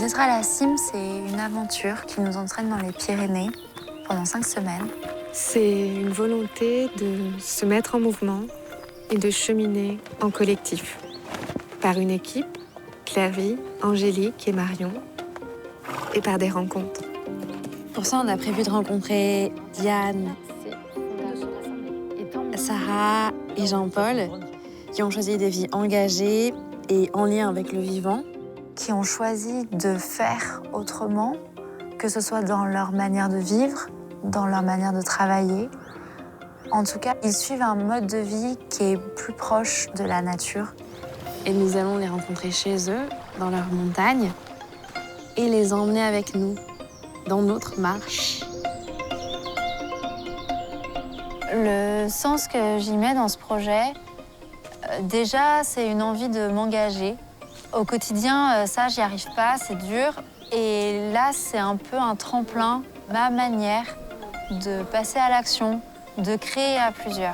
Peut-être à la cime, c'est une aventure qui nous entraîne dans les Pyrénées pendant 5 semaines. C'est une volonté de se mettre en mouvement et de cheminer en collectif. Par une équipe, Claire-Vie, Angélique et Marion, et par des rencontres. Pour ça, on a prévu de rencontrer Diane, Sarah et Jean-Paul, qui ont choisi des vies engagées et en lien avec le vivant. Qui ont choisi de faire autrement, que ce soit dans leur manière de vivre, dans leur manière de travailler. En tout cas, ils suivent un mode de vie qui est plus proche de la nature. Et nous allons les rencontrer chez eux, dans leur montagne, et les emmener avec nous dans notre marche. Le sens que j'y mets dans ce projet, déjà, c'est une envie de m'engager. Au quotidien, ça, j'y arrive pas, c'est dur. Et là, c'est un peu un tremplin, ma manière de passer à l'action, de créer à plusieurs.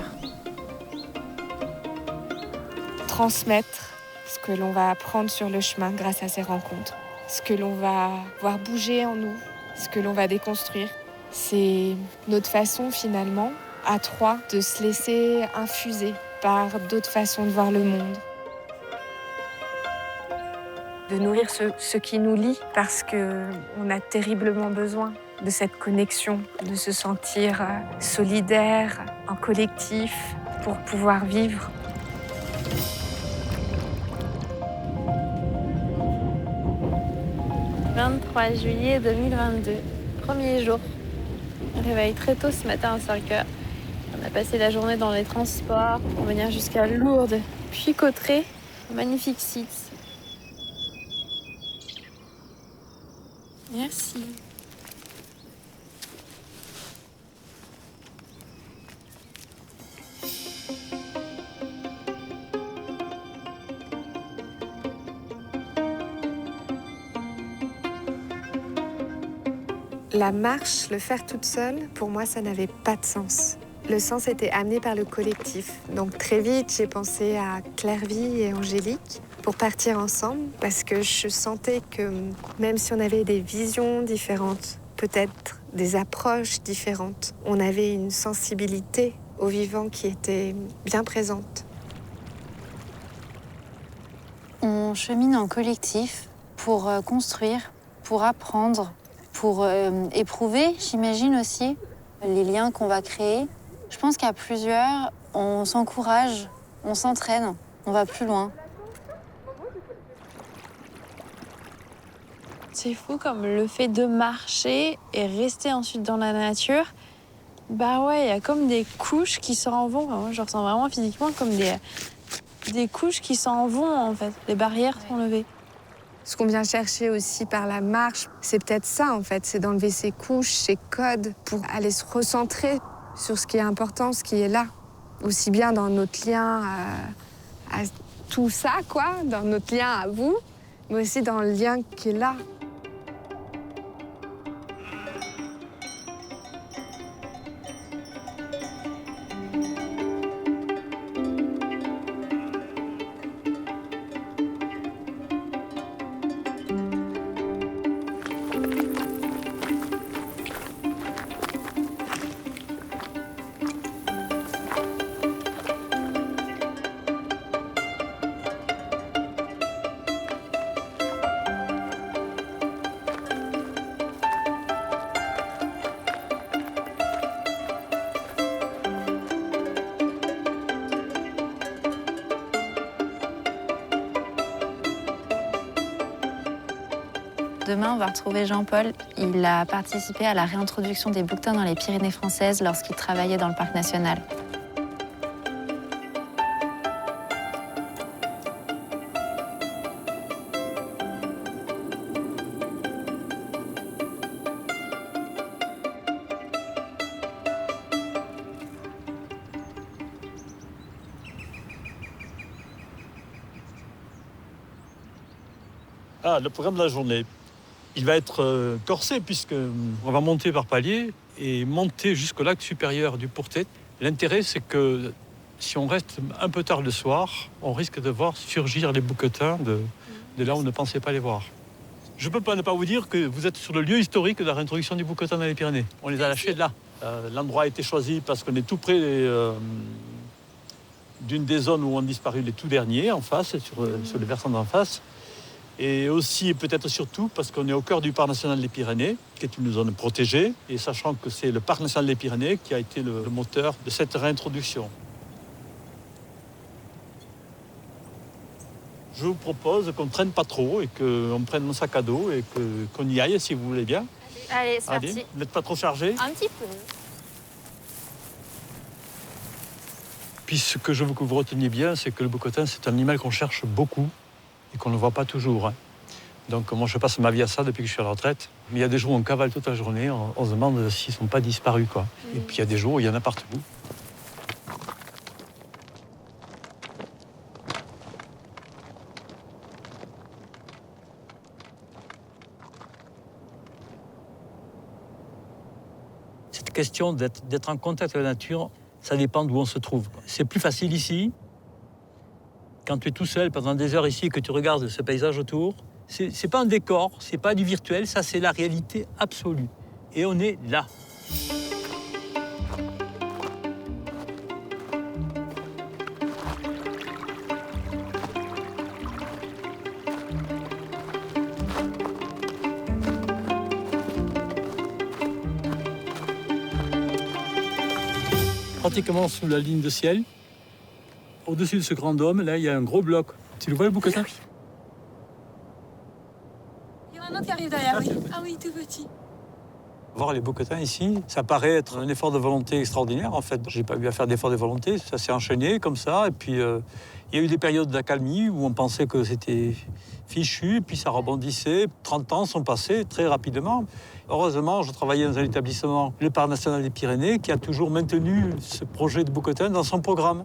Transmettre ce que l'on va apprendre sur le chemin grâce à ces rencontres, ce que l'on va voir bouger en nous, ce que l'on va déconstruire. C'est notre façon, finalement, à trois, de se laisser infuser par d'autres façons de voir le monde. De nourrir ce qui nous lie, parce qu'on a terriblement besoin de cette connexion, de se sentir solidaire, en collectif, pour pouvoir vivre. « 23 juillet 2022, premier jour. Réveil très tôt ce matin à 5 h. On a passé la journée dans les transports pour venir jusqu'à Lourdes, puis Cauterets, un magnifique site. Merci. La marche, le faire toute seule, pour moi, ça n'avait pas de sens. Le sens était amené par le collectif. Donc très vite, j'ai pensé à Claire-Vie et Angélique pour partir ensemble, parce que je sentais que même si on avait des visions différentes, peut-être des approches différentes, on avait une sensibilité au vivant qui était bien présente. On chemine en collectif pour construire, pour apprendre, pour éprouver, j'imagine aussi, les liens qu'on va créer. Je pense qu'à plusieurs, on s'encourage, on s'entraîne, on va plus loin. C'est fou comme le fait de marcher et rester ensuite dans la nature, bah ouais, il y a comme des couches qui s'en vont. Enfin, moi, je ressens vraiment physiquement comme des couches qui s'en vont, en fait. Les barrières sont levées. Ce qu'on vient chercher aussi par la marche, c'est peut-être ça, en fait. C'est d'enlever ces couches, ces codes, pour aller se recentrer sur ce qui est important, ce qui est là. Aussi bien dans notre lien à tout ça, quoi, dans notre lien à vous, mais aussi dans le lien qui est là. Demain, on va retrouver Jean-Paul. Il a participé à la réintroduction des bouquetins dans les Pyrénées françaises lorsqu'il travaillait dans le parc national. Ah, le programme de la journée. Il va être corsé puisqu'on va monter par palier et monter jusqu'au lac supérieur du Pourtet. L'intérêt, c'est que si on reste un peu tard le soir, on risque de voir surgir les bouquetins de là où on ne pensait pas les voir. Je ne peux pas ne pas vous dire que vous êtes sur le lieu historique de la réintroduction du bouquetin dans les Pyrénées. On les a lâchés de là. L'endroit a été choisi parce qu'on est tout près d'une des zones où ont disparu les tout derniers, en face, sur le versant d'en face. Et aussi, et peut-être surtout, parce qu'on est au cœur du parc national des Pyrénées, qui est une zone protégée, et sachant que c'est le parc national des Pyrénées qui a été le moteur de cette réintroduction. Je vous propose qu'on ne traîne pas trop et qu'on prenne mon sac à dos et qu'on y aille, si vous voulez bien. Allez, c'est Allez, parti. vous n'êtes pas trop chargé. Un petit peu. Puis ce que je veux que vous reteniez bien, c'est que le bouquetin, c'est un animal qu'on cherche beaucoup et qu'on ne voit pas toujours, hein. Donc moi, je passe ma vie à ça depuis que je suis à la retraite. Mais il y a des jours où on cavale toute la journée, on se demande s'ils ne sont pas disparus, quoi. Et puis il y a des jours où il y en a partout. Cette question d'être en contact avec la nature, ça dépend d'où on se trouve. C'est plus facile ici. Quand tu es tout seul pendant des heures ici et que tu regardes ce paysage autour, c'est pas un décor, c'est pas du virtuel, ça c'est la réalité absolue. Et on est là. Pratiquement sous la ligne de ciel. Au-dessus de ce grand dôme, là, il y a un gros bloc. Tu le vois, le bouquetin? Il y en a un autre qui arrive derrière, oui. Ah oui, tout petit. Voir les bouquetins ici, ça paraît être un effort de volonté extraordinaire, en fait. J'ai pas eu à faire d'effort de volonté, ça s'est enchaîné comme ça. Et puis, il y a eu des périodes d'accalmie où on pensait que c'était fichu, et puis ça rebondissait. 30 ans sont passés très rapidement. Heureusement, je travaillais dans un établissement, le Parc national des Pyrénées, qui a toujours maintenu ce projet de bouquetin dans son programme.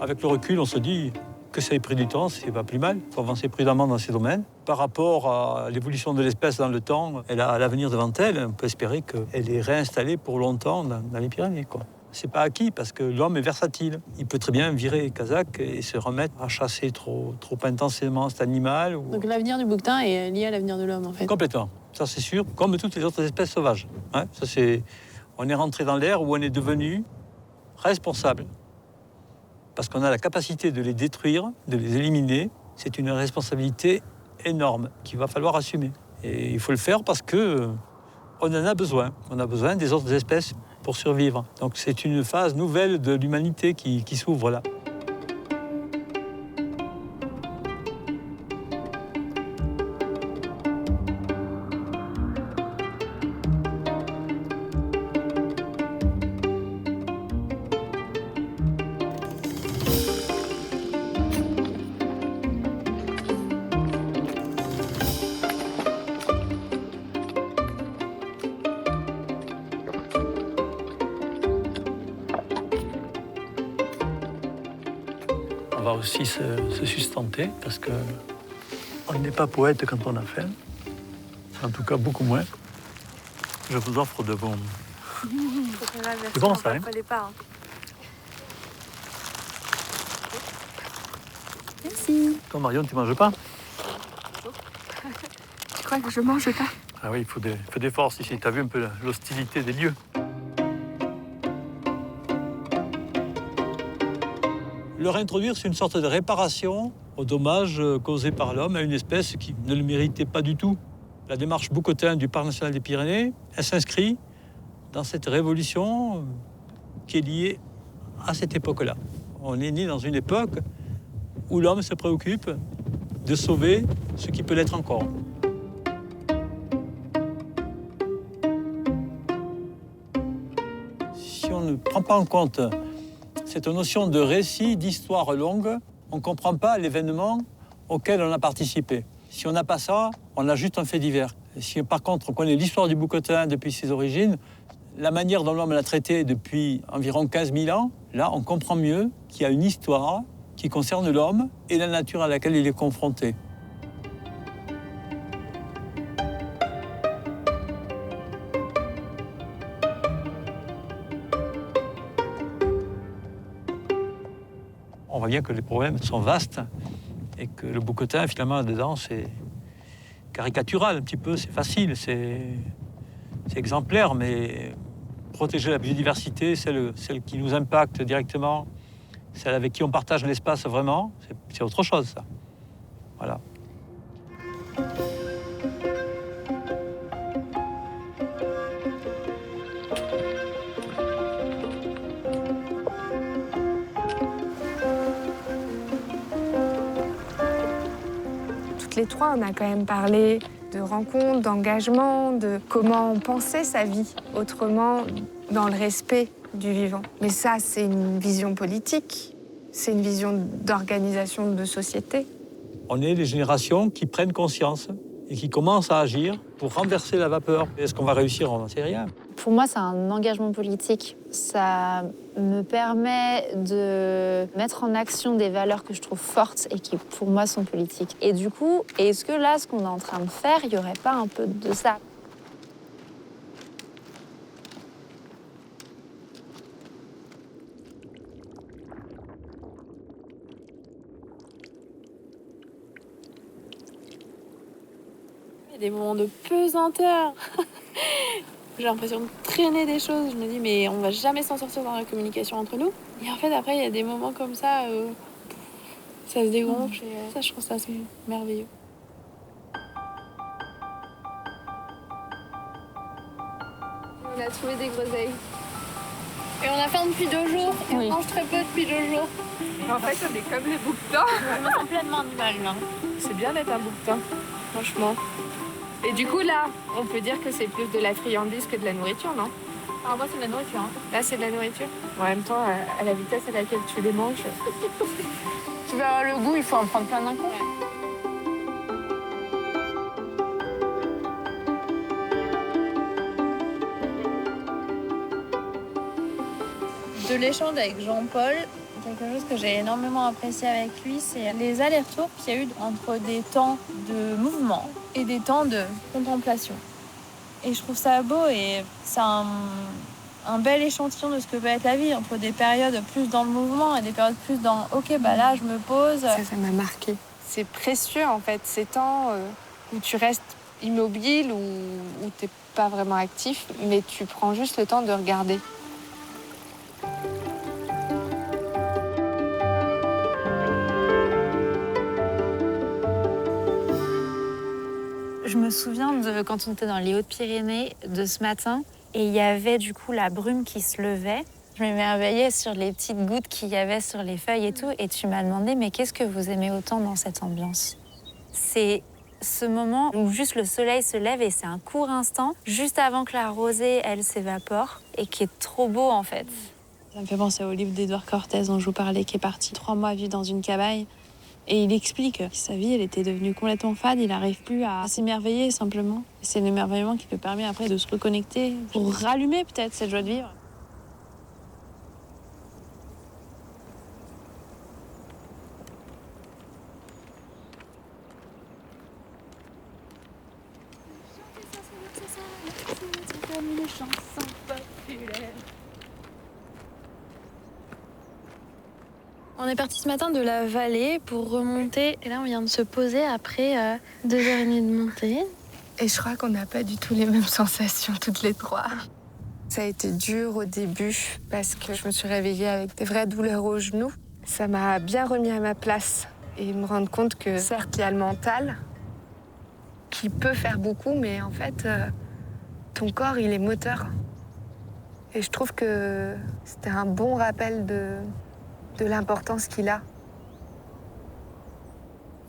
Avec le recul, on se dit que ça ait pris du temps, c'est pas plus mal. Il faut avancer prudemment dans ces domaines. Par rapport à l'évolution de l'espèce dans le temps, elle a l'avenir devant elle. On peut espérer qu'elle est réinstallée pour longtemps dans les Pyrénées, quoi. C'est pas acquis parce que l'homme est versatile. Il peut très bien virer Kazakh et se remettre à chasser trop intensément cet animal. Donc l'avenir du bouquetin est lié à l'avenir de l'homme, en fait. Complètement, ça c'est sûr, comme toutes les autres espèces sauvages. Hein, ça c'est... On est rentré dans l'ère où on est devenu responsable. Parce qu'on a la capacité de les détruire, de les éliminer. C'est une responsabilité énorme qu'il va falloir assumer. Et il faut le faire parce que on en a besoin. On a besoin des autres espèces pour survivre. Donc c'est une phase nouvelle de l'humanité qui s'ouvre là. On va aussi se sustenter parce que on n'est pas poète quand on a faim. En tout cas, beaucoup moins. Je vous offre de bons. C'est bon ça, hein? Merci. Toi, Marion, tu manges pas? Tu crois que je mange pas? Ah oui, il faut des forces ici. Tu as vu un peu l'hostilité des lieux. Le réintroduire, c'est une sorte de réparation aux dommages causés par l'homme à une espèce qui ne le méritait pas du tout. La démarche bouquetin du Parc national des Pyrénées, elle s'inscrit dans cette révolution qui est liée à cette époque-là. On est né dans une époque où l'homme se préoccupe de sauver ce qui peut l'être encore. Si on ne prend pas en compte cette notion de récit, d'histoire longue, on ne comprend pas l'événement auquel on a participé. Si on n'a pas ça, on a juste un fait divers. Si par contre on connaît l'histoire du bouquetin depuis ses origines, la manière dont l'homme l'a traité depuis environ 15 000 ans, là on comprend mieux qu'il y a une histoire qui concerne l'homme et la nature à laquelle il est confronté. On va bien bien que les problèmes sont vastes et que le bouquetin, finalement, là-dedans, c'est caricatural un petit peu, c'est facile, c'est exemplaire, mais protéger la biodiversité, celle qui nous impacte directement, celle avec qui on partage l'espace vraiment, c'est autre chose, ça. Voilà. Toutes les trois, on a quand même parlé de rencontres, d'engagement, de comment on pensait sa vie autrement, dans le respect du vivant. Mais ça, c'est une vision politique, c'est une vision d'organisation de société. On est des générations qui prennent conscience et qui commencent à agir pour renverser la vapeur. Est-ce qu'on va réussir? On n'en sait rien. Pour moi, c'est un engagement politique. Ça me permet de mettre en action des valeurs que je trouve fortes et qui, pour moi, sont politiques. Et du coup, est-ce que là, ce qu'on est en train de faire, il n'y aurait pas un peu de ça? Il y a des moments de pesanteur. J'ai l'impression de traîner des choses. Je me dis, mais on va jamais s'en sortir dans la communication entre nous. Et en fait, après, il y a des moments comme ça, ça se dégonfle. Et, ça, je trouve ça assez merveilleux. On a trouvé des groseilles. Et on a faim depuis 2 jours. Et Oui. on mange très peu depuis 2 jours. En fait, on est comme les bouquetins. Je me sens pleinement animal, là. C'est bien d'être un bouquetin, franchement. Et du coup, là, on peut dire que c'est plus de la friandise que de la nourriture, non? Alors moi, c'est de la nourriture. Hein. Là, c'est de la nourriture. En même temps, à la vitesse à laquelle tu les manges. Tu veux avoir le goût, il faut en prendre plein d'un coup. De l'échange avec Jean-Paul, quelque chose que j'ai énormément apprécié avec lui, c'est les allers-retours qu'il y a eu entre des temps de mouvement et des temps de contemplation. Et je trouve ça beau et c'est un bel échantillon de ce que peut être la vie, entre des périodes plus dans le mouvement et des périodes plus dans « ok, bah là, je me pose ». Ça m'a marqué. C'est précieux, en fait, ces temps où tu restes immobile, où t'es pas vraiment actif, mais tu prends juste le temps de regarder. Je me souviens de quand on était dans les Hautes-Pyrénées de ce matin et il y avait du coup la brume qui se levait. Je m'émerveillais sur les petites gouttes qu'il y avait sur les feuilles et tout. Et tu m'as demandé, mais qu'est-ce que vous aimez autant dans cette ambiance? C'est ce moment où juste le soleil se lève et c'est un court instant, juste avant que la rosée, elle, s'évapore et qui est trop beau en fait. Ça me fait penser au livre d'Édouard Cortés dont je vous parlais, qui est parti 3 mois vivre dans une cabane. Et il explique que sa vie, elle était devenue complètement fade. Il n'arrive plus à s'émerveiller simplement. C'est l'émerveillement qui lui permet après de se reconnecter pour rallumer peut-être cette joie de vivre. On est parti ce matin de la vallée pour remonter. Et là, on vient de se poser après 2h30 de montée. Et je crois qu'on n'a pas du tout les mêmes sensations toutes les trois. Ça a été dur au début parce que je me suis réveillée avec des vraies douleurs aux genoux. Ça m'a bien remis à ma place et me rendre compte que certes, il y a le mental qui peut faire beaucoup, mais en fait, ton corps, il est moteur. Et je trouve que c'était un bon rappel de l'importance qu'il a.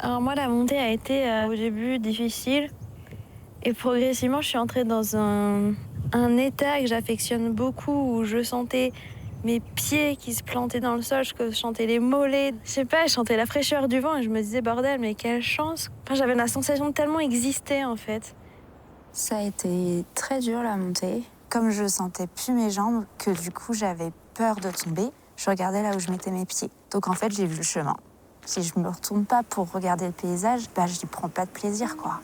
Alors moi, la montée a été au début difficile. Et progressivement, je suis entrée dans un état que j'affectionne beaucoup, où je sentais mes pieds qui se plantaient dans le sol, je chantais les mollets. Je sais pas, je sentais la fraîcheur du vent et je me disais, bordel, mais quelle chance. Enfin, j'avais la sensation de tellement exister, en fait. Ça a été très dur, la montée. Comme je sentais plus mes jambes, que du coup, j'avais peur de tomber, je regardais là où je mettais mes pieds. Donc en fait, j'ai vu le chemin. Si je me retourne pas pour regarder le paysage, bah, j'y prends pas de plaisir, quoi.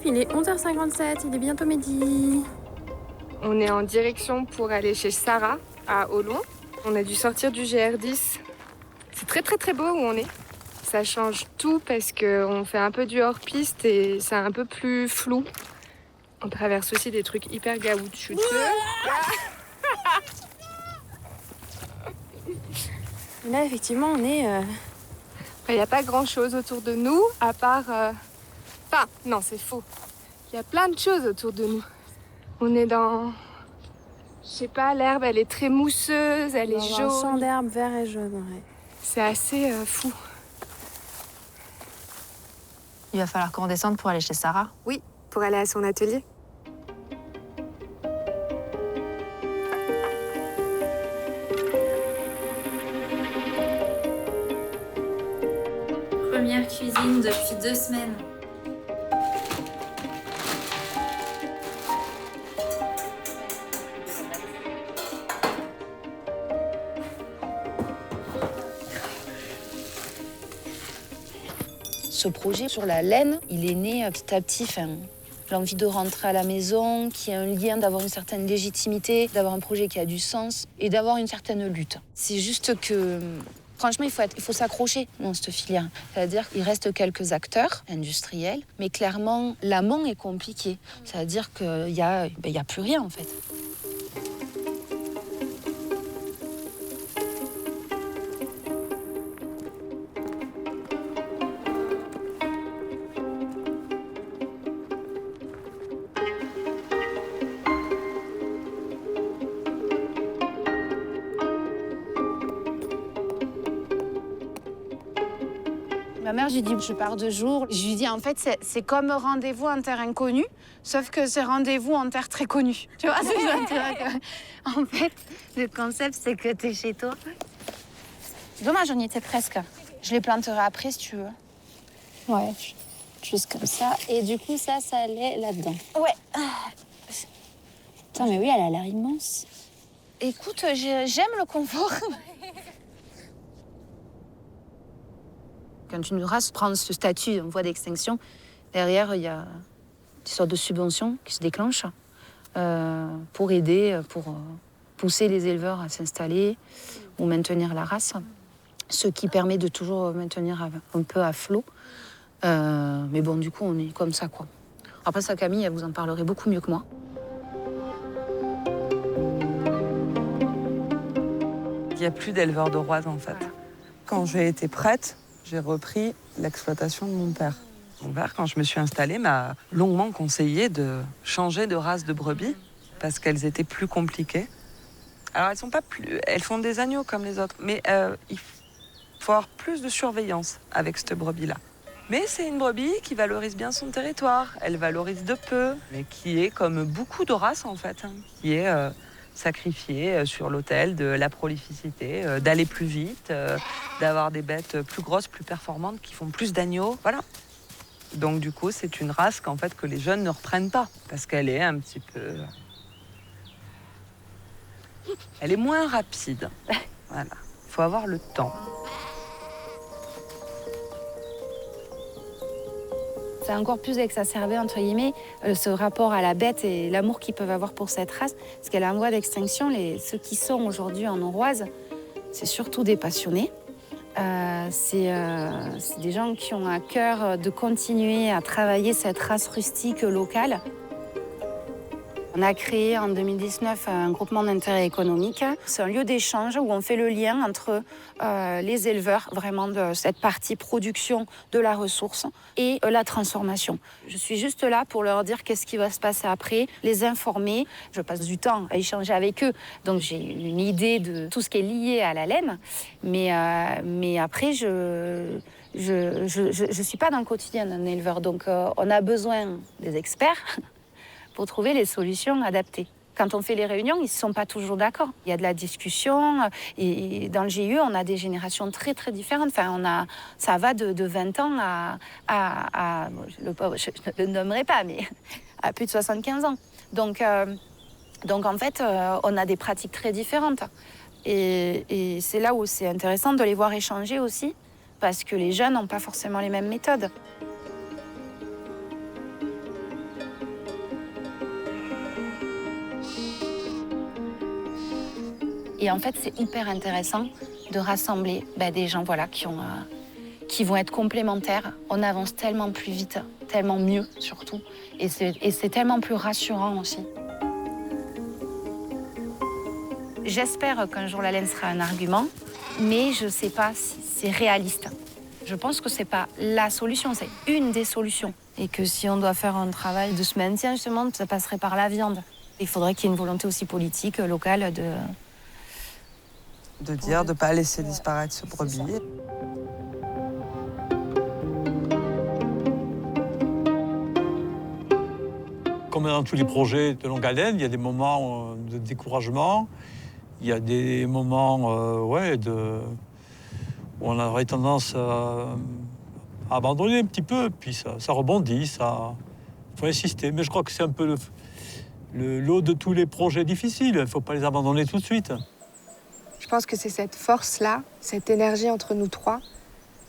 il est 11h57, il est bientôt midi. On est en direction pour aller chez Sarah, à Olon. On a dû sortir du GR10. C'est très très très beau où on est. Ça change tout parce qu'on fait un peu du hors-piste et c'est un peu plus flou. On traverse aussi des trucs hyper caoutchouteux. Là, effectivement, on est... Il n'y a pas grand-chose autour de nous, à part... Enfin, non, c'est faux. Il y a plein de choses autour de nous. On est dans... Je sais pas, l'herbe, elle est très mousseuse, elle est un jaune. champ d'herbe vert et jaune, ouais. C'est assez fou. Il va falloir qu'on descende pour aller chez Sarah. Oui, pour aller à son atelier. Première cuisine depuis 2 semaines. Ce projet sur la laine, il est né petit à petit. L'envie de rentrer à la maison, qu'il y ait un lien, d'avoir une certaine légitimité, d'avoir un projet qui a du sens et d'avoir une certaine lutte. C'est juste que, franchement, il faut s'accrocher dans cette filière. C'est-à-dire qu'il reste quelques acteurs industriels, mais clairement, l'amont est compliqué. C'est-à-dire qu'il y a plus rien, en fait. Ma mère, je lui dis, je pars 2 jours. Je lui dis, en fait, c'est comme rendez-vous en terre inconnue, sauf que c'est rendez-vous en terre très connue. Tu vois ce que je veux dire? En fait, le concept, c'est que t'es chez toi. C'est dommage, on y était presque. Je les planterai après, si tu veux. Ouais, juste comme ça. Et du coup, ça allait là-dedans. Ouais. Putain, mais oui, elle a l'air immense. Écoute, j'aime le confort. Quand une race prend ce statut en voie d'extinction, derrière, il y a des sortes de subventions qui se déclenchent pour aider, pour pousser les éleveurs à s'installer ou maintenir la race, ce qui permet de toujours maintenir un peu à flot. Mais bon, du coup, on est comme ça, quoi. Après ça, Camille, elle vous en parlerait beaucoup mieux que moi. Il n'y a plus d'éleveurs de roises, en fait. Quand j'ai été prête, j'ai repris l'exploitation de mon père. Mon père, quand je me suis installée, m'a longuement conseillé de changer de race de brebis parce qu'elles étaient plus compliquées. Alors, elles font des agneaux comme les autres, mais il faut avoir plus de surveillance avec cette brebis-là. Mais c'est une brebis qui valorise bien son territoire. Elle valorise de peu, mais qui est comme beaucoup de races, en fait, qui est sacrifiée sur l'autel de la prolificité, d'aller plus vite, d'avoir des bêtes plus grosses, plus performantes, qui font plus d'agneaux. Voilà. Donc, du coup, c'est une race que les jeunes ne reprennent pas, parce qu'elle est un petit peu... Elle est moins rapide. Voilà. Il faut avoir le temps. C'est encore plus exacerbé, entre guillemets, ce rapport à la bête et l'amour qu'ils peuvent avoir pour cette race. Parce qu'elle est en voie d'extinction. Ceux qui sont aujourd'hui en Auroise, c'est surtout des passionnés. C'est des gens qui ont à cœur de continuer à travailler cette race rustique locale. On a créé en 2019 un groupement d'intérêt économique. C'est un lieu d'échange où on fait le lien entre les éleveurs, vraiment de cette partie production de la ressource, et la transformation. Je suis juste là pour leur dire qu'est-ce qui va se passer après, les informer. Je passe du temps à échanger avec eux, donc j'ai une idée de tout ce qui est lié à la laine. Mais après, je suis pas dans le quotidien d'un éleveur, donc on a besoin des experts pour trouver les solutions adaptées. Quand on fait les réunions, ils ne sont pas toujours d'accord. Il y a de la discussion. Et dans le GIE, on a des générations très, très différentes. Enfin, ça va de 20 ans à le pauvre, je ne le nommerai pas, mais à plus de 75 ans. Donc en fait, on a des pratiques très différentes. Et c'est là où c'est intéressant de les voir échanger aussi, parce que les jeunes n'ont pas forcément les mêmes méthodes. Et en fait, c'est hyper intéressant de rassembler des gens qui vont être complémentaires. On avance tellement plus vite, tellement mieux surtout. Et c'est tellement plus rassurant aussi. J'espère qu'un jour la laine sera un argument, mais je ne sais pas si c'est réaliste. Je pense que ce n'est pas la solution, c'est une des solutions. Et que si on doit faire un travail de ce maintien, justement, ça passerait par la viande. Il faudrait qu'il y ait une volonté aussi politique, locale, de dire, de ne pas laisser disparaître ce brebis. Comme dans tous les projets de longue haleine, il y a des moments de découragement, il y a des moments où on aurait tendance à abandonner un petit peu, puis ça rebondit, il faut insister. Mais je crois que c'est un peu le lot de tous les projets difficiles, il ne faut pas les abandonner tout de suite. Je pense que c'est cette force-là, cette énergie entre nous trois,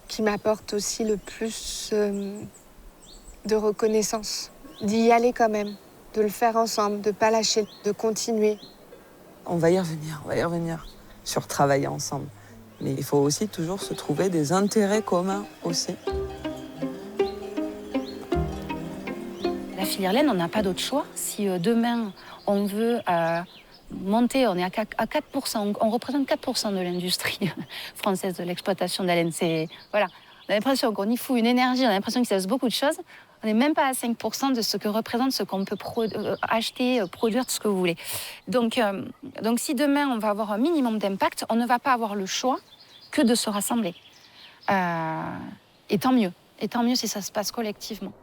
qui m'apporte aussi le plus de reconnaissance. D'y aller quand même, de le faire ensemble, de ne pas lâcher, de continuer. On va y revenir sur travailler ensemble. Mais il faut aussi toujours se trouver des intérêts communs aussi. La filière laine, on n'a pas d'autre choix. Si demain, on veut monter, on est à 4%, on représente 4% de l'industrie française de l'exploitation de la laine. Voilà. On a l'impression qu'on y fout une énergie, on a l'impression qu'il se passe beaucoup de choses. On n'est même pas à 5% de ce que représente ce qu'on peut acheter, produire, tout ce que vous voulez. Donc si demain, on va avoir un minimum d'impact, on ne va pas avoir le choix que de se rassembler. Et tant mieux. Et tant mieux si ça se passe collectivement.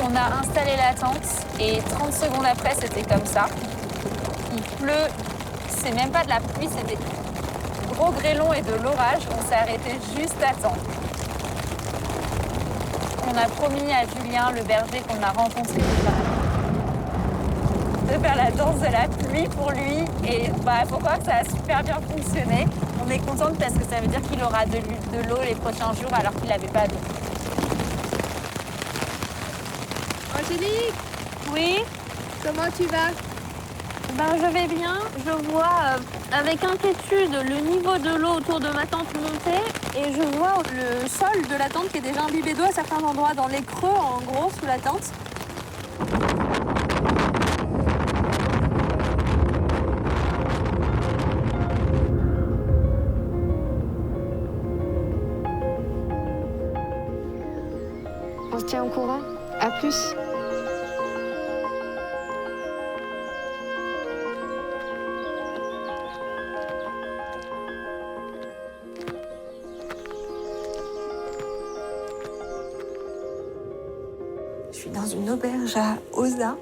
On a installé la tente et 30 secondes après, c'était comme ça. Il pleut, c'est même pas de la pluie, c'est des gros grêlons et de l'orage. On s'est arrêté juste à temps. On a promis à Julien, le berger qu'on a rencontré, de faire la danse de la pluie pour lui. Et faut croire que ça a super bien fonctionné. On est contente parce que ça veut dire qu'il aura de l'eau les prochains jours alors qu'il n'avait pas d'eau. Angélique, Oui, comment tu vas? Je vais bien. Je vois avec inquiétude le niveau de l'eau autour de ma tente monter et je vois le sol de la tente qui est déjà imbibé d'eau à certains endroits, dans les creux en gros sous la tente. On se tient au courant. À plus. Je suis dans une auberge à Oza.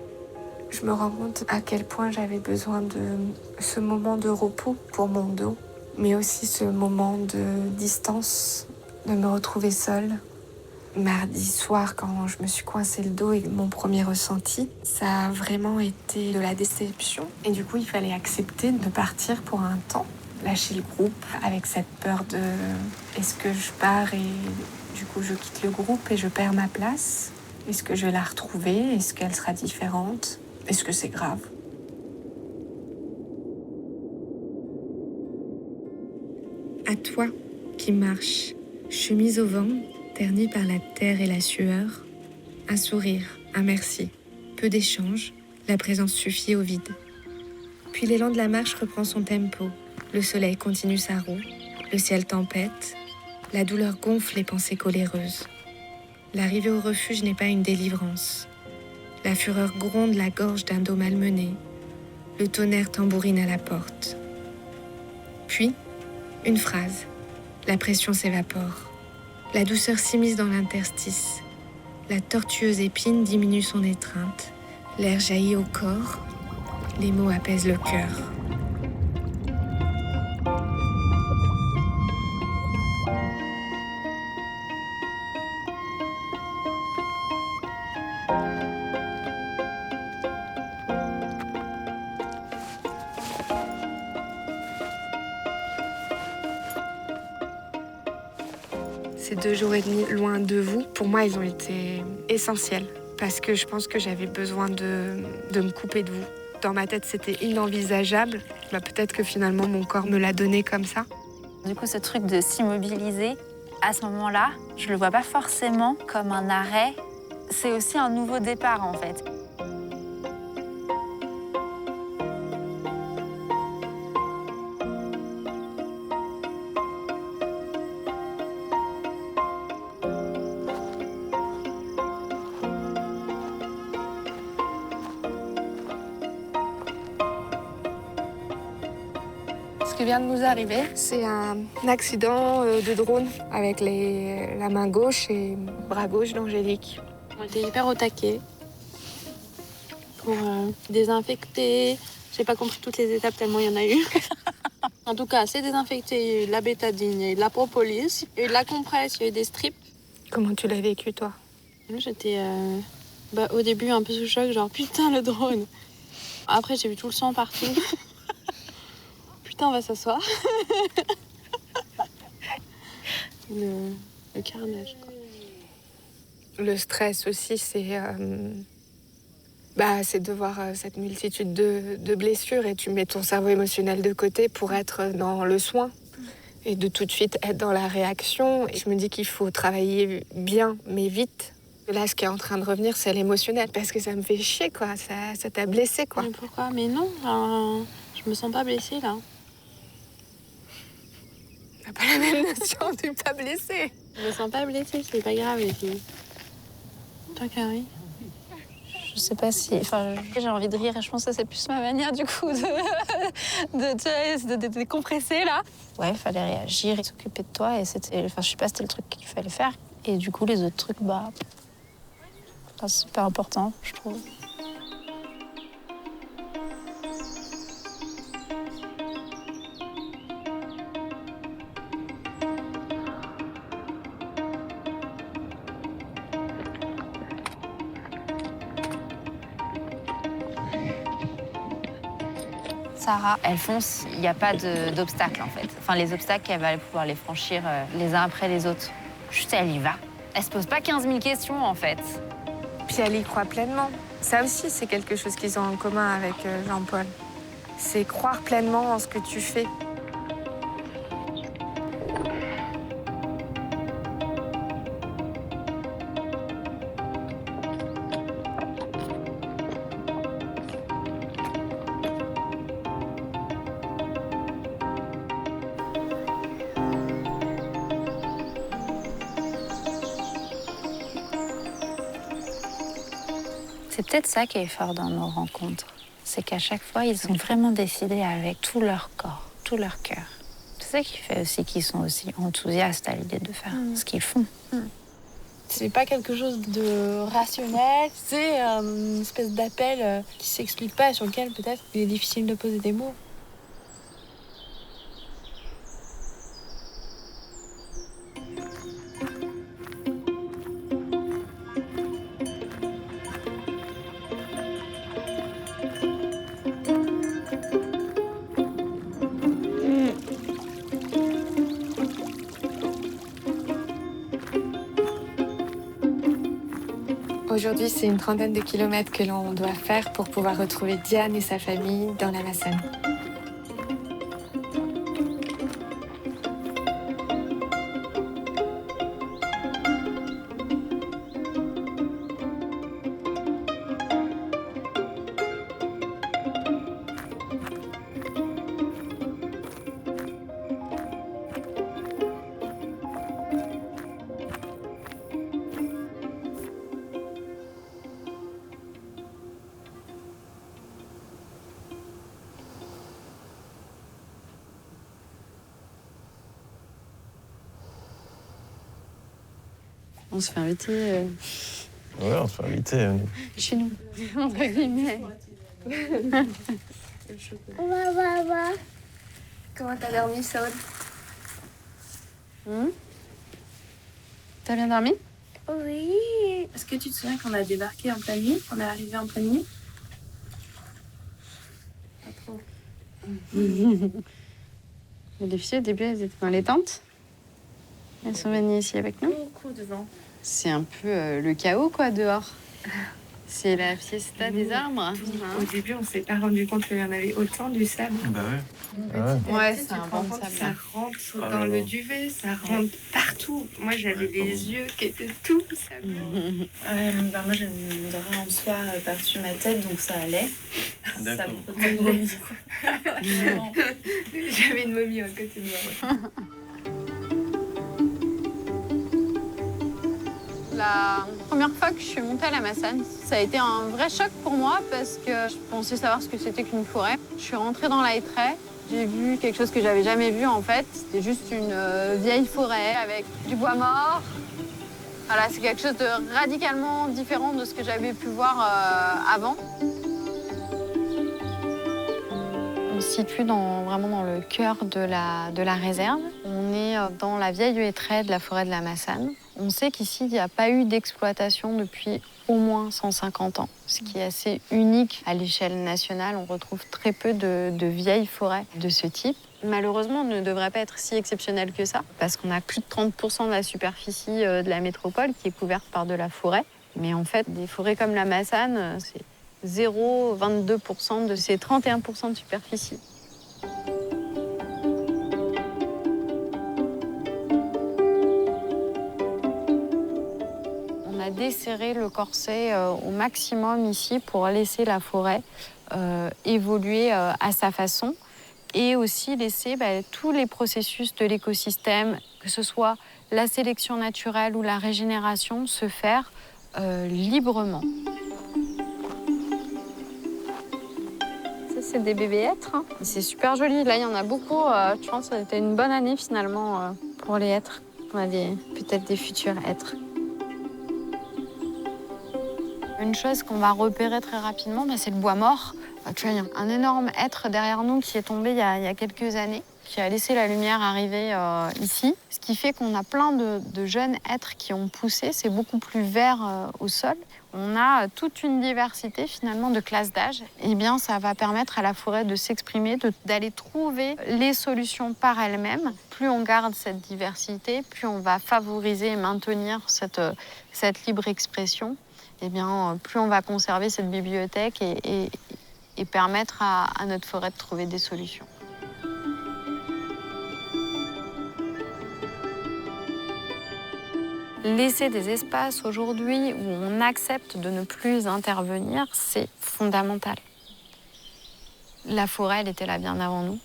Je me rends compte à quel point j'avais besoin de ce moment de repos pour mon dos, mais aussi ce moment de distance, de me retrouver seule. Mardi soir, quand je me suis coincé le dos et mon premier ressenti, ça a vraiment été de la déception. Et du coup, il fallait accepter de partir pour un temps, lâcher le groupe avec cette peur de est-ce que je pars et du coup je quitte le groupe et je perds ma place? Est-ce que je vais la retrouver? Est-ce qu'elle sera différente? Est-ce que c'est grave? À toi qui marches, chemise au vent, ternie par la terre et la sueur, un sourire, un merci, peu d'échanges, la présence suffit au vide. Puis l'élan de la marche reprend son tempo, le soleil continue sa roue, le ciel tempête, la douleur gonfle les pensées coléreuses. L'arrivée au refuge n'est pas une délivrance. La fureur gronde la gorge d'un dos malmené, le tonnerre tambourine à la porte. Puis, une phrase, La pression s'évapore. La douceur s'immisce dans l'interstice. La tortueuse épine diminue son étreinte. L'air jaillit au corps. Les mots apaisent le cœur. Ces 2 jours et demi loin de vous, pour moi, ils ont été essentiels. Parce que je pense que j'avais besoin de me couper de vous. Dans ma tête, c'était inenvisageable. Peut-être que finalement, mon corps me l'a donné comme ça. Du coup, ce truc de s'immobiliser, à ce moment-là, je le vois pas forcément comme un arrêt. C'est aussi un nouveau départ, en fait. Ce qui vient de nous arriver, c'est un accident de drone avec la main gauche et le bras gauche d'Angélique. On était hyper au taquet pour désinfecter. J'ai pas compris toutes les étapes tellement il y en a eu. En tout cas, c'est désinfecté. Il y a eu de la bétadine, il y a eu de la propolis, il y a eu de la compresse, il y a eu des strips. Comment tu l'as vécu, toi? J'étais au début un peu sous choc, genre putain le drone. Après, j'ai vu tout le sang partout. Putain, on va s'asseoir. le carnage, quoi. Le stress aussi, c'est de voir cette multitude de blessures et tu mets ton cerveau émotionnel de côté pour être dans le soin et de tout de suite être dans la réaction. Et je me dis qu'il faut travailler bien, mais vite. Là, ce qui est en train de revenir, c'est l'émotionnel parce que ça me fait chier, quoi. Ça t'a blessé, quoi. Mais pourquoi? Mais non, je me sens pas blessée, là. T'as pas la même notion du pas blessé. Je me sens pas blessée, c'est pas grave, les filles. Toi, Carrie? Je sais pas si... Enfin, j'ai envie de rire et je pense que c'est plus ma manière, du coup, de décompresser, là. Ouais, il fallait réagir et s'occuper de toi. Et c'était... Enfin, je sais pas, c'était le truc qu'il fallait faire. Et du coup, les autres trucs, c'est super important, je trouve. Sarah, elle fonce, il n'y a pas d'obstacles en fait. Enfin, les obstacles, elle va pouvoir les franchir les uns après les autres. Juste, elle y va. Elle se pose pas 15 000 questions en fait. Puis elle y croit pleinement. Ça aussi, c'est quelque chose qu'ils ont en commun avec Jean-Paul. C'est croire pleinement en ce que tu fais. C'est peut-être ça qui est fort dans nos rencontres. C'est qu'à chaque fois, ils ont vraiment décidé avec tout leur corps, tout leur cœur. C'est ça qui fait aussi qu'ils sont aussi enthousiastes à l'idée de faire ce qu'ils font. C'est pas quelque chose de rationnel, c'est une espèce d'appel qui s'explique pas et sur lequel peut-être il est difficile de poser des mots. Aujourd'hui, c'est une 30aine de kilomètres que l'on doit faire pour pouvoir retrouver Diane et sa famille dans la Massane. On se fait inviter Ouais, on se fait inviter. chez nous, entre guillemets. Comment t'as dormi, Saul? T'as bien dormi? Oui. Est-ce que tu te souviens qu'on a débarqué en pleine nuit? On est arrivé en pleine nuit? Pas trop. Les filles, au début, elles étaient dans les tentes. Elles sont venues ici avec nous. Beaucoup de vent. C'est un peu le chaos, quoi, dehors. C'est la fiesta des arbres. Au début, on s'est pas rendu compte qu'il y en avait autant du sable. Bah ouais. Ouais, c'est un banc de Ça sable. rentre Ah dans là le là. duvet, ça rentre partout. Moi, j'avais les yeux qui étaient tout sableux. Moi, je me dormais en soie par-dessus ma tête, donc ça allait. D'accord. J'avais une momie à côté de moi. La première fois que je suis montée à la Massane, ça a été un vrai choc pour moi parce que je pensais savoir ce que c'était qu'une forêt. Je suis rentrée dans la hêtraie, j'ai vu quelque chose que j'avais jamais vu en fait. C'était juste une vieille forêt avec du bois mort. Voilà, c'est quelque chose de radicalement différent de ce que j'avais pu voir avant. On se situe vraiment dans le cœur de la réserve. On est dans la vieille hêtraie de la forêt de la Massane. On sait qu'ici, il n'y a pas eu d'exploitation depuis au moins 150 ans, ce qui est assez unique à l'échelle nationale. On retrouve très peu de vieilles forêts de ce type. Malheureusement, on ne devrait pas être si exceptionnel que ça, parce qu'on a plus de 30% de la superficie de la métropole qui est couverte par de la forêt. Mais en fait, des forêts comme la Massane, c'est 0,22% de ces 31% de superficie. On a desserré le corset au maximum ici pour laisser la forêt évoluer à sa façon et aussi laisser tous les processus de l'écosystème, que ce soit la sélection naturelle ou la régénération, se faire librement. Ça, c'est des bébés hêtres. Hein. C'est super joli. Là, il y en a beaucoup. Je pense que ça a été une bonne année finalement pour les hêtres. On a peut-être des futurs hêtres. Une chose qu'on va repérer très rapidement, c'est le bois mort. Tu vois, il y a un énorme hêtre derrière nous qui est tombé il y a quelques années, qui a laissé la lumière arriver ici. Ce qui fait qu'on a plein de jeunes hêtres qui ont poussé. C'est beaucoup plus vert au sol. On a toute une diversité finalement de classes d'âge. Eh bien, ça va permettre à la forêt de s'exprimer, d'aller trouver les solutions par elle-même. Plus on garde cette diversité, plus on va favoriser et maintenir cette libre expression. Eh bien, plus on va conserver cette bibliothèque et permettre à notre forêt de trouver des solutions. Laisser des espaces aujourd'hui où on accepte de ne plus intervenir, c'est fondamental. La forêt, elle était là bien avant nous.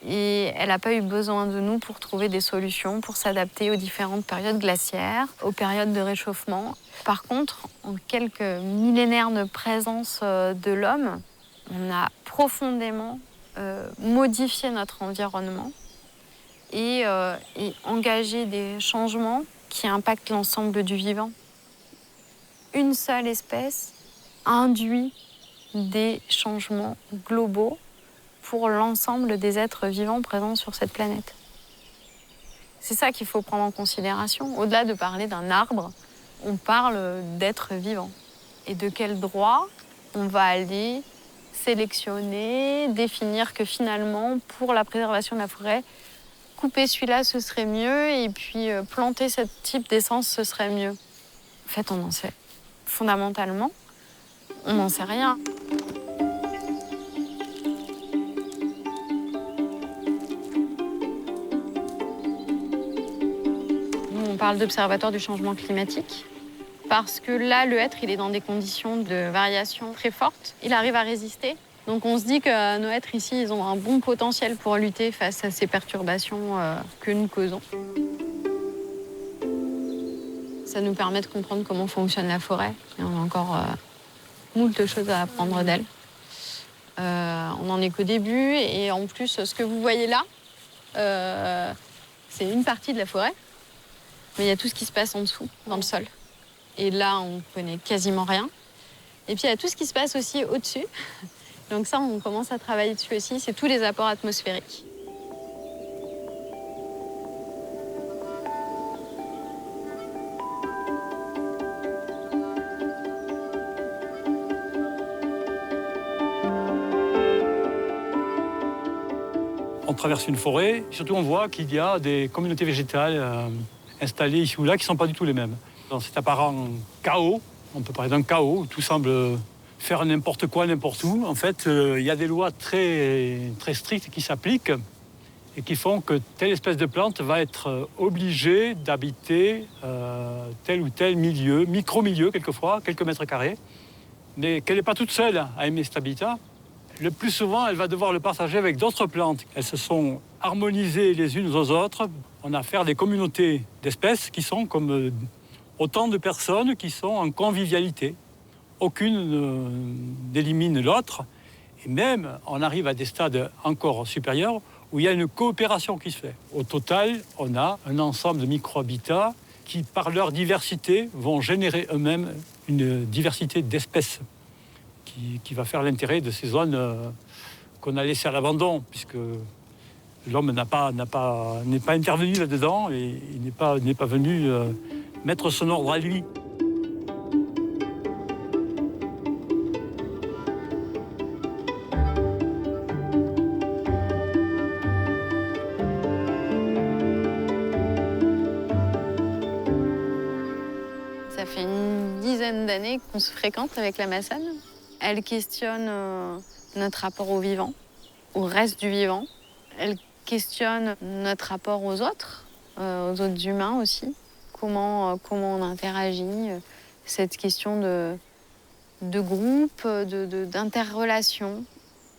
Et elle n'a pas eu besoin de nous pour trouver des solutions, pour s'adapter aux différentes périodes glaciaires, aux périodes de réchauffement. Par contre, en quelques millénaires de présence de l'homme, on a profondément modifié notre environnement et engagé des changements qui impactent l'ensemble du vivant. Une seule espèce induit des changements globaux pour l'ensemble des êtres vivants présents sur cette planète. C'est ça qu'il faut prendre en considération. Au-delà de parler d'un arbre, on parle d'êtres vivants. Et de quel droit on va aller sélectionner, définir que finalement, pour la préservation de la forêt, couper celui-là, ce serait mieux, et puis planter ce type d'essence, ce serait mieux. En fait, on en sait. Fondamentalement, on n'en sait rien. On parle d'observatoire du changement climatique parce que là, le hêtre, il est dans des conditions de variation très fortes. Il arrive à résister. Donc on se dit que nos hêtres ici, ils ont un bon potentiel pour lutter face à ces perturbations que nous causons. Ça nous permet de comprendre comment fonctionne la forêt. Et on a encore moult choses à apprendre d'elle. On n'en est qu'au début. Et en plus, ce que vous voyez là, c'est une partie de la forêt. Mais il y a tout ce qui se passe en dessous, dans le sol. Et là, on connaît quasiment rien. Et puis il y a tout ce qui se passe aussi au-dessus. Donc ça, on commence à travailler dessus aussi. C'est tous les apports atmosphériques. On traverse une forêt, surtout on voit qu'il y a des communautés végétales installées ici ou là qui ne sont pas du tout les mêmes. Dans cet apparent chaos, on peut parler d'un chaos, où tout semble faire n'importe quoi, n'importe où. En fait, il y a des lois très, très strictes qui s'appliquent et qui font que telle espèce de plante va être obligée d'habiter tel ou tel milieu, micro-milieu quelquefois, quelques mètres carrés, mais qu'elle n'est pas toute seule à aimer cet habitat. Le plus souvent, elle va devoir le partager avec d'autres plantes. Elles se sont harmonisées les unes aux autres. On a affaire à des communautés d'espèces qui sont comme autant de personnes qui sont en convivialité. Aucune n'élimine l'autre. Et même, on arrive à des stades encore supérieurs où il y a une coopération qui se fait. Au total, on a un ensemble de micro-habitats qui, par leur diversité, vont générer eux-mêmes une diversité d'espèces qui va faire l'intérêt de ces zones qu'on a laissées à l'abandon, puisque l'homme n'est pas intervenu là-dedans et il n'est pas venu mettre son ordre à lui. Ça fait une dizaine d'années qu'on se fréquente avec la Massane. Elle questionne notre rapport au vivant, au reste du vivant. Elle questionne notre rapport aux autres humains aussi. Comment on interagit, cette question de groupe, d'interrelation.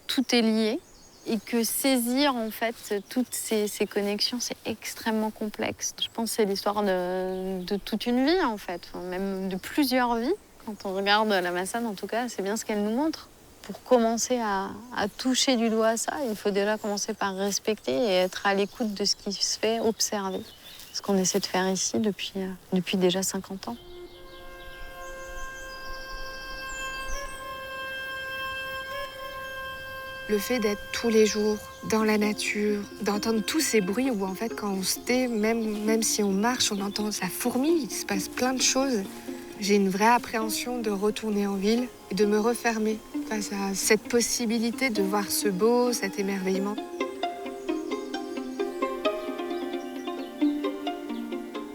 Tout est lié. Et que saisir en fait toutes ces connexions, c'est extrêmement complexe. Je pense que c'est l'histoire de toute une vie en fait, même de plusieurs vies. Quand on regarde la Massane, en tout cas, c'est bien ce qu'elle nous montre. Pour commencer à toucher du doigt ça, il faut déjà commencer par respecter et être à l'écoute de ce qui se fait, observer. Ce qu'on essaie de faire ici depuis déjà 50 ans. Le fait d'être tous les jours dans la nature, d'entendre tous ces bruits où en fait quand on se tait, même si on marche, on entend ça fourmille, il se passe plein de choses. J'ai une vraie appréhension de retourner en ville et de me refermer face à cette possibilité de voir ce beau, cet émerveillement.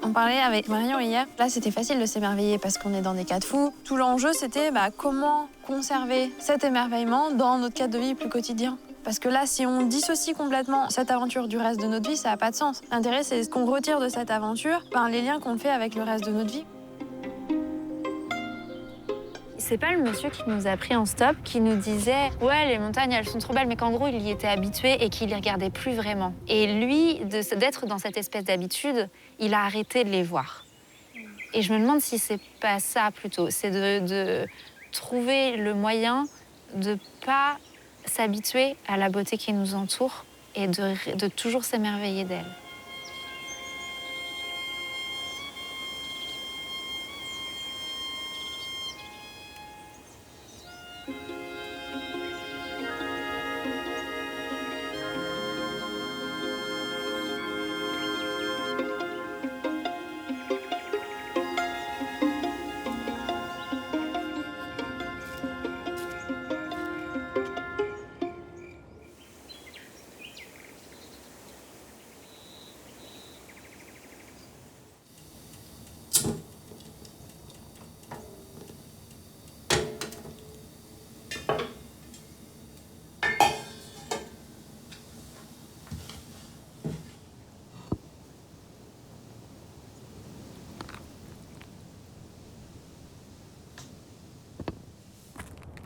On parlait avec Marion hier. Là, c'était facile de s'émerveiller parce qu'on est dans des cas de fous. Tout l'enjeu, c'était comment conserver cet émerveillement dans notre cadre de vie plus quotidien. Parce que là, si on dissocie complètement cette aventure du reste de notre vie, ça n'a pas de sens. L'intérêt, c'est ce qu'on retire de cette aventure, les liens qu'on fait avec le reste de notre vie. C'est pas le monsieur qui nous a pris en stop qui nous disait « Ouais, les montagnes, elles sont trop belles », mais qu'en gros, il y était habitué et qu'il les regardait plus vraiment. Et lui, d'être dans cette espèce d'habitude, il a arrêté de les voir. Et je me demande si c'est pas ça, plutôt. C'est de trouver le moyen de pas s'habituer à la beauté qui nous entoure et de toujours s'émerveiller d'elle.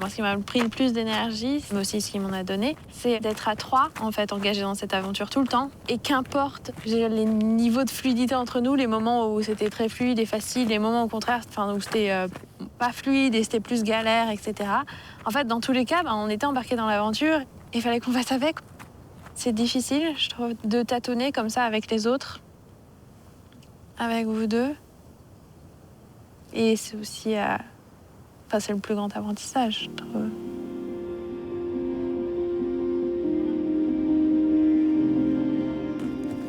Moi, ce qui m'a pris le plus d'énergie, mais aussi ce qui m'en a donné, c'est d'être à trois, en fait, engagés dans cette aventure tout le temps. Et qu'importe les niveaux de fluidité entre nous, les moments où c'était très fluide et facile, les moments au contraire, où c'était pas fluide et c'était plus galère, etc. En fait, dans tous les cas, on était embarqués dans l'aventure et il fallait qu'on fasse avec. C'est difficile, je trouve, de tâtonner comme ça avec les autres. avec vous deux. Et c'est aussi... c'est le plus grand apprentissage, je trouve.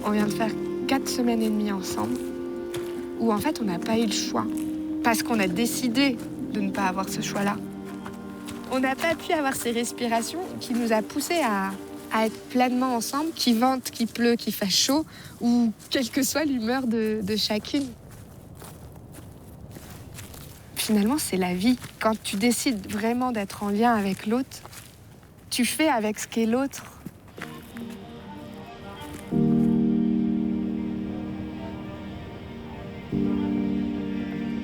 On vient de faire 4 semaines et demie ensemble, où en fait on n'a pas eu le choix, parce qu'on a décidé de ne pas avoir ce choix-là. On n'a pas pu avoir ces respirations qui nous a poussés à être pleinement ensemble, qu'il vente, qu'il pleut, qu'il fasse chaud, ou quelle que soit l'humeur de chacune. Finalement, c'est la vie. Quand tu décides vraiment d'être en lien avec l'autre, tu fais avec ce qu'est l'autre.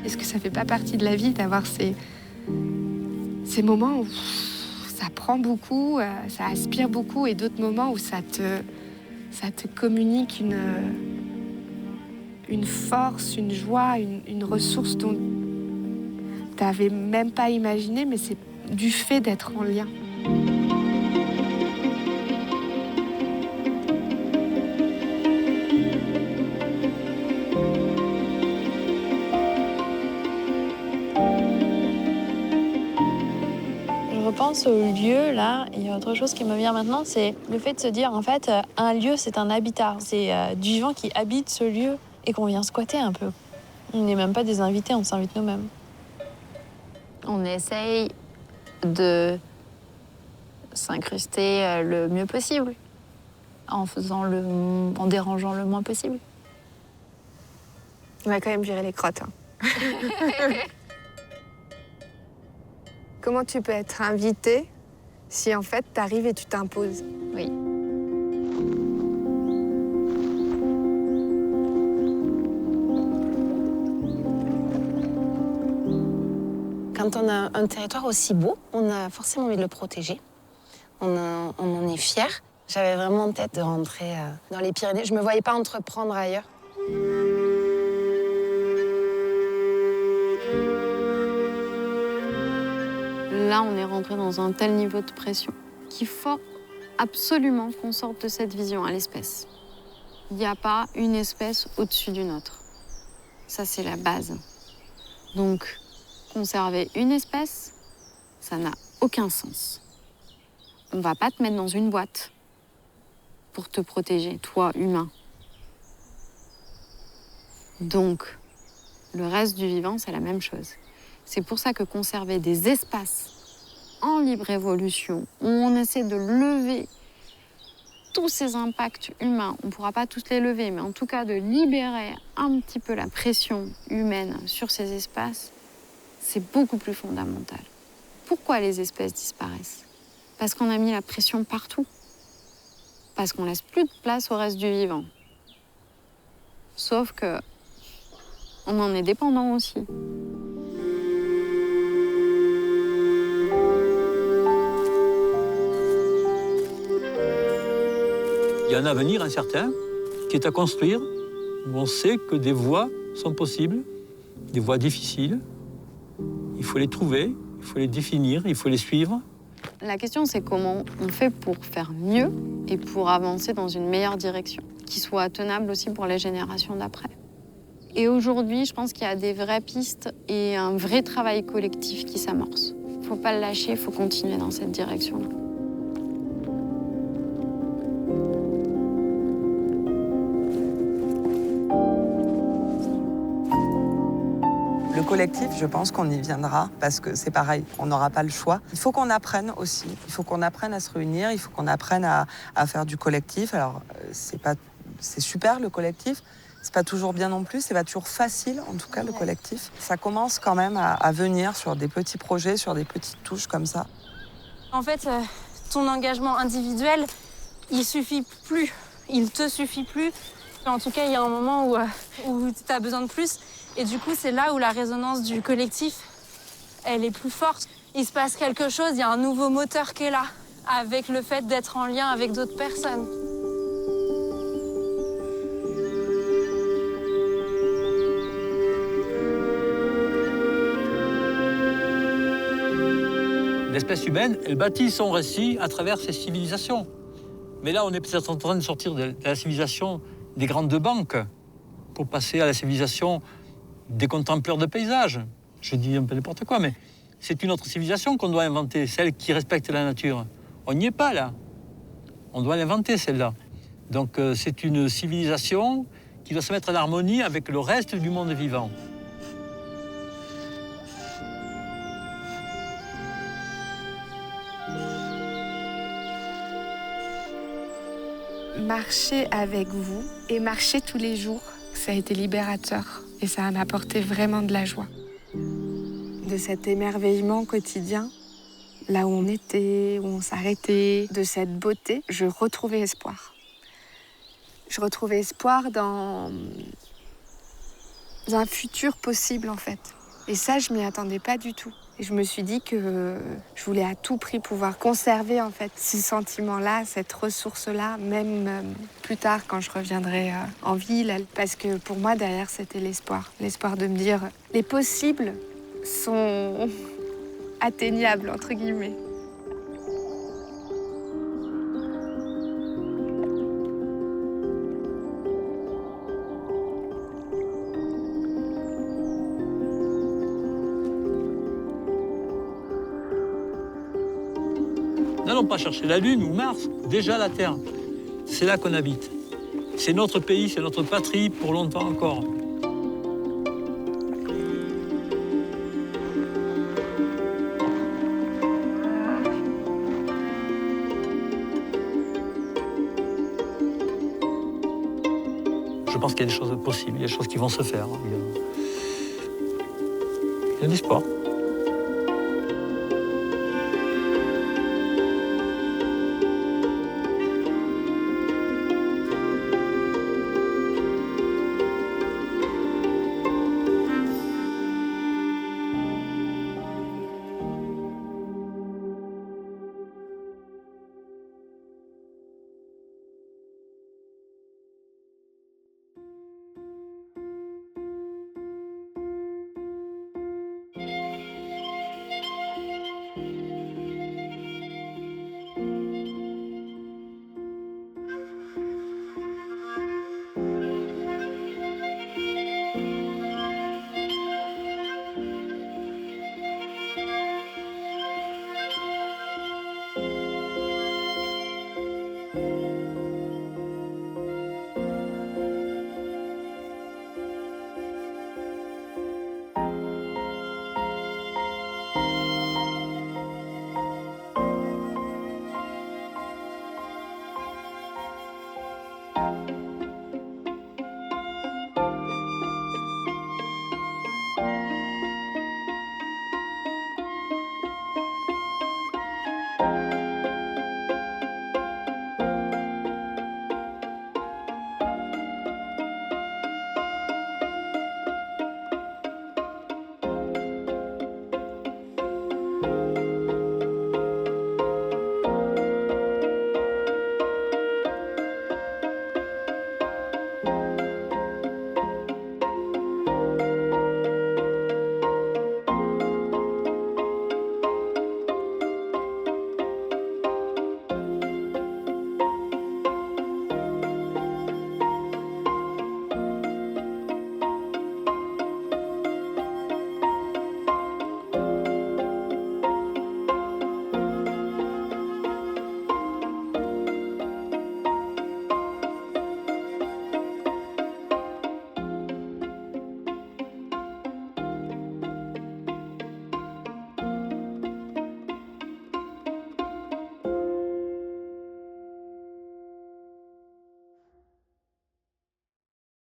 Est-ce que ça fait pas partie de la vie d'avoir ces moments où ça prend beaucoup, ça aspire beaucoup, et d'autres moments où ça te communique une force, une joie, une ressource dont tu n'avais même pas imaginé, mais c'est du fait d'être en lien. Je repense au lieu, là, et il y a autre chose qui me vient maintenant, c'est le fait de se dire, en fait, un lieu, c'est un habitat. C'est du vivant qui habite ce lieu et qu'on vient squatter un peu. On n'est même pas des invités, on s'invite nous-mêmes. On essaye de s'incruster le mieux possible, en dérangeant le moins possible. On va quand même gérer les crottes. Hein. Comment tu peux être invité si en fait t'arrives et tu t'imposes? Oui. Quand on a un territoire aussi beau, on a forcément envie de le protéger. On en est fiers. J'avais vraiment en tête de rentrer dans les Pyrénées. Je ne me voyais pas entreprendre ailleurs. Là, on est rentré dans un tel niveau de pression qu'il faut absolument qu'on sorte de cette vision à l'espèce. Il n'y a pas une espèce au-dessus d'une autre. Ça, c'est la base. Donc, conserver une espèce, ça n'a aucun sens. On ne va pas te mettre dans une boîte pour te protéger, toi, humain. Donc, le reste du vivant, c'est la même chose. C'est pour ça que conserver des espaces en libre évolution, où on essaie de lever tous ces impacts humains, on ne pourra pas tous les lever, mais en tout cas de libérer un petit peu la pression humaine sur ces espaces, c'est beaucoup plus fondamental. Pourquoi les espèces disparaissent? Parce qu'on a mis la pression partout. Parce qu'on laisse plus de place au reste du vivant. Sauf que on en est dépendant aussi. Il y a un avenir incertain qui est à construire, où on sait que des voies sont possibles, des voies difficiles. Il faut les trouver, il faut les définir, il faut les suivre. La question, c'est comment on fait pour faire mieux et pour avancer dans une meilleure direction, qui soit tenable aussi pour les générations d'après. Et aujourd'hui, je pense qu'il y a des vraies pistes et un vrai travail collectif qui s'amorce. Il ne faut pas le lâcher, il faut continuer dans cette direction-là. Le collectif, je pense qu'on y viendra parce que c'est pareil, on n'aura pas le choix. Il faut qu'on apprenne aussi, il faut qu'on apprenne à se réunir, il faut qu'on apprenne à faire du collectif. Alors, c'est super le collectif, c'est pas toujours bien non plus, c'est pas toujours facile en tout cas le collectif. Ça commence quand même à venir sur des petits projets, sur des petites touches comme ça. En fait, ton engagement individuel, il suffit plus, il te suffit plus. En tout cas, il y a un moment où tu as besoin de plus. Et du coup, c'est là où la résonance du collectif, elle est plus forte. Il se passe quelque chose, il y a un nouveau moteur qui est là, avec le fait d'être en lien avec d'autres personnes. L'espèce humaine, elle bâtit son récit à travers ses civilisations. Mais là, on est peut-être en train de sortir de la civilisation des grandes banques pour passer à la civilisation des contempleurs de paysages. Je dis un peu n'importe quoi, mais c'est une autre civilisation qu'on doit inventer, celle qui respecte la nature. On n'y est pas là. On doit l'inventer, celle-là. Donc c'est une civilisation qui doit se mettre en harmonie avec le reste du monde vivant. Marcher avec vous et marcher tous les jours, ça a été libérateur et ça m'a apporté vraiment de la joie. De cet émerveillement quotidien, là où on était, où on s'arrêtait, de cette beauté, je retrouvais espoir. Je retrouvais espoir dans un futur possible en fait. Et ça, je m'y attendais pas du tout. Et je me suis dit que je voulais à tout prix pouvoir conserver en fait ces sentiments-là, cette ressource-là, même plus tard quand je reviendrai en ville. Parce que pour moi, derrière, c'était l'espoir. L'espoir de me dire, les possibles sont atteignables, entre guillemets. N'allons pas chercher la Lune ou Mars, déjà la Terre. C'est là qu'on habite. C'est notre pays, c'est notre patrie pour longtemps encore. Je pense qu'il y a des choses possibles, il y a des choses qui vont se faire. Il y a de l'espoir.